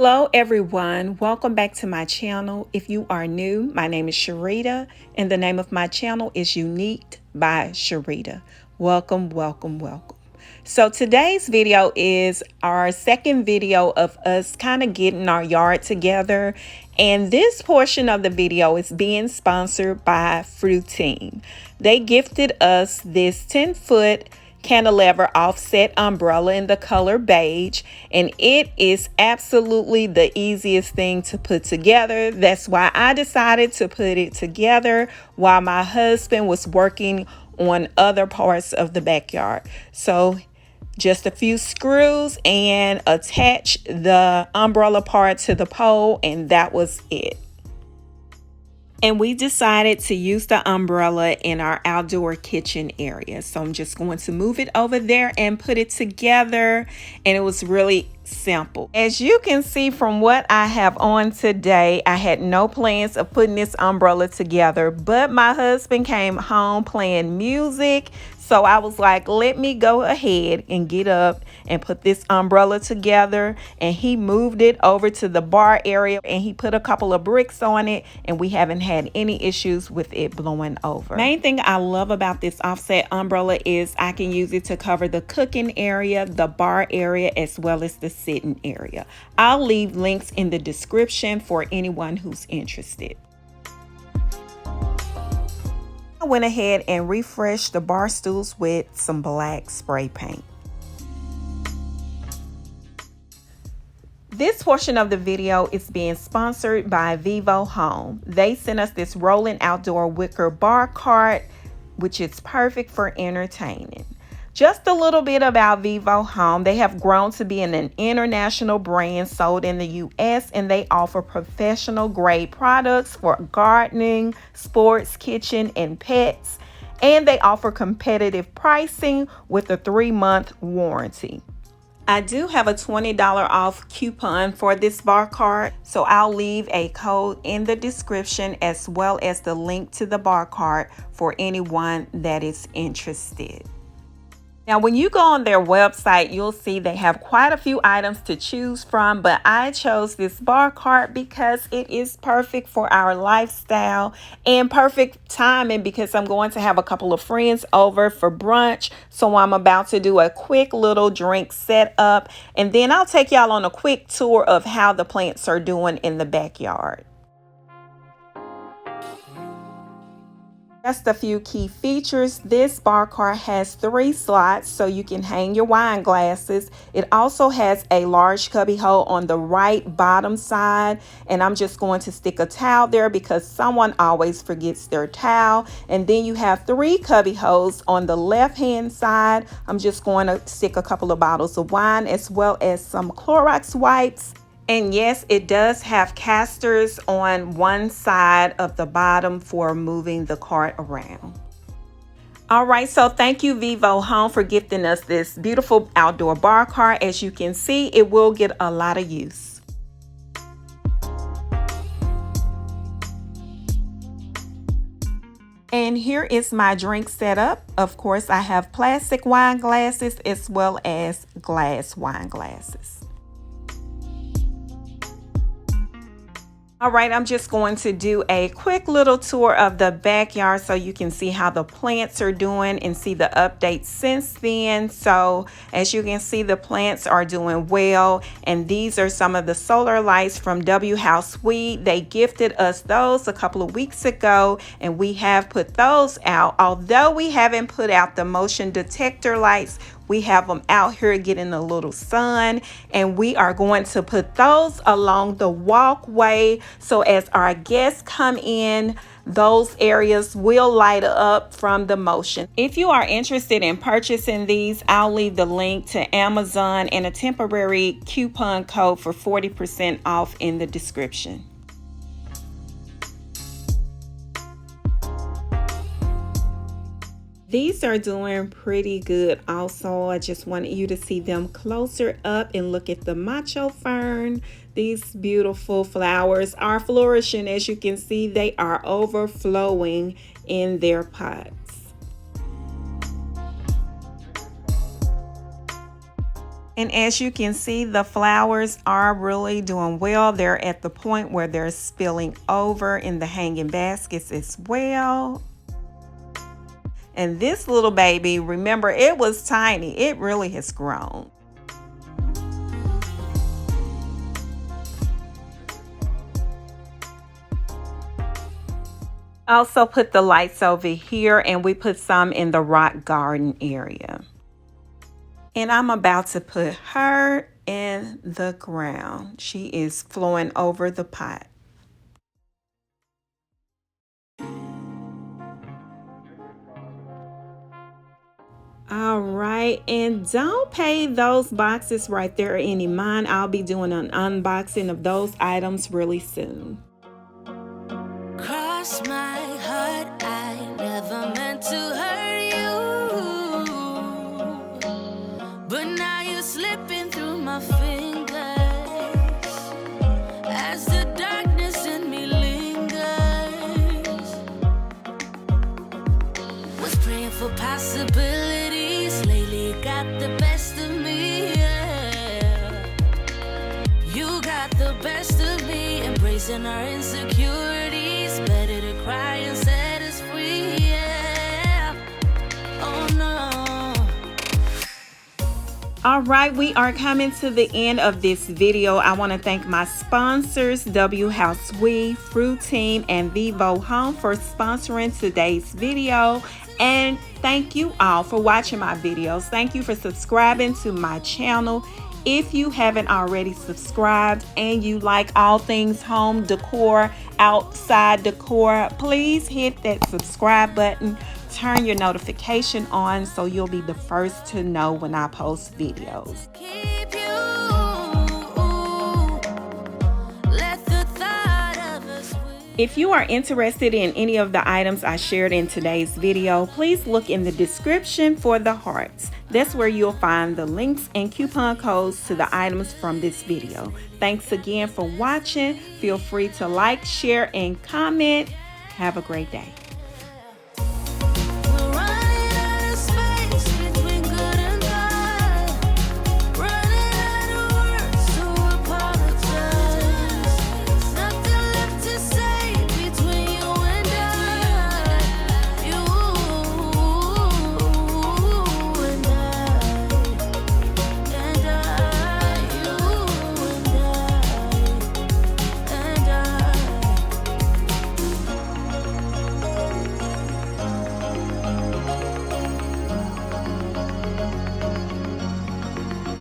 Hello everyone, welcome back to my channel. If you are new, my name is Sharita and the name of my channel is Unique by Sharita. Welcome. So today's video is our second video of us kind of getting our yard together, and this portion of the video is being sponsored by Fruiteam. They gifted us this 10-foot cantilever offset umbrella in the color beige, and it is absolutely the easiest thing to put together. That's why I decided to put it together while my husband was working on other parts of the backyard. So just a few screws and attach the umbrella part to the pole, and that was it. And we decided to use the umbrella in our outdoor kitchen area. So I'm just going to move it over there and put it together. And it was really simple. As you can see from what I have on today, I had no plans of putting this umbrella together, but my husband came home playing music. So I was like, let me go ahead and get up and put this umbrella together. And he moved it over to the bar area and he put a couple of bricks on it, and we haven't had any issues with it blowing over. Main thing I love about this offset umbrella is I can use it to cover the cooking area, the bar area, as well as the sitting area. I'll leave links in the description for anyone who's interested. I went ahead and refreshed the bar stools with some black spray paint. This portion of the video is being sponsored by Vivo Home. They sent us this rolling outdoor wicker bar cart, which is perfect for entertaining. Just a little bit about Vivo Home. They have grown to be an international brand sold in the US, and they offer professional grade products for gardening, sports, kitchen, and pets. And they offer competitive pricing with a 3-month warranty. I do have a $20 off coupon for this bar cart, so I'll leave a code in the description as well as the link to the bar cart for anyone that is interested. Now, when you go on their website, you'll see they have quite a few items to choose from, but I chose this bar cart because it is perfect for our lifestyle and perfect timing because I'm going to have a couple of friends over for brunch. So I'm about to do a quick little drink setup, and then I'll take y'all on a quick tour of how the plants are doing in the backyard. Just a few key features. This bar cart has 3 slots so you can hang your wine glasses. It also has a large cubby hole on the right bottom side, and I'm just going to stick a towel there because someone always forgets their towel. And then you have 3 cubby holes on the left hand side. I'm just going to stick a couple of bottles of wine as well as some Clorox wipes. And yes, it does have casters on one side of the bottom for moving the cart around. All right, so thank you Vivo Home for gifting us this beautiful outdoor bar cart. As you can see, it will get a lot of use. And here is my drink setup. Of course, I have plastic wine glasses as well as glass wine glasses. All right, I'm just going to do a quick little tour of the backyard so you can see how the plants are doing and see the updates since then. So as you can see, the plants are doing well, and these are some of the solar lights from Whousewe. They gifted us those a couple of weeks ago, and we have put those out. Although we haven't put out the motion detector lights, we have them out here getting a little sun, and we are going to put those along the walkway. So as our guests come in, those areas will light up from the motion. If you are interested in purchasing these, I'll leave the link to Amazon and a temporary coupon code for 40% off in the description. These are doing pretty good also. I just wanted you to see them closer up and look at the macho fern. These beautiful flowers are flourishing. As you can see, they are overflowing in their pots. And as you can see, the flowers are really doing well. They're at the point where they're spilling over in the hanging baskets as well. And this little baby, remember, it was tiny. It really has grown. Also put the lights over here, and we put some in the rock garden area. And I'm about to put her in the ground. She is flowing over the pot. All right, and don't pay those boxes right there any mind. I'll be doing an unboxing of those items really soon. Cross my heart, I never meant to hurt you, but now you're slipping through my fingers as the darkness in me lingers. Was praying for possibilities, lately got the best of me, yeah. You got the best of me, embracing our insecurities. Better to cry and set us free, yeah. Oh no. All right, we are coming to the end of this video. I want to thank my sponsors, Whousewe, Fruiteam, and Vivo Home for sponsoring today's video. And thank you all for watching my videos. Thank you for subscribing to my channel. If you haven't already subscribed and you like all things home decor, outside decor, please hit that subscribe button. Turn your notification on so you'll be the first to know when I post videos. If you are interested in any of the items I shared in today's video, please look in the description for the hearts. That's where you'll find the links and coupon codes to the items from this video. Thanks again for watching. Feel free to like, share, and comment. Have a great day.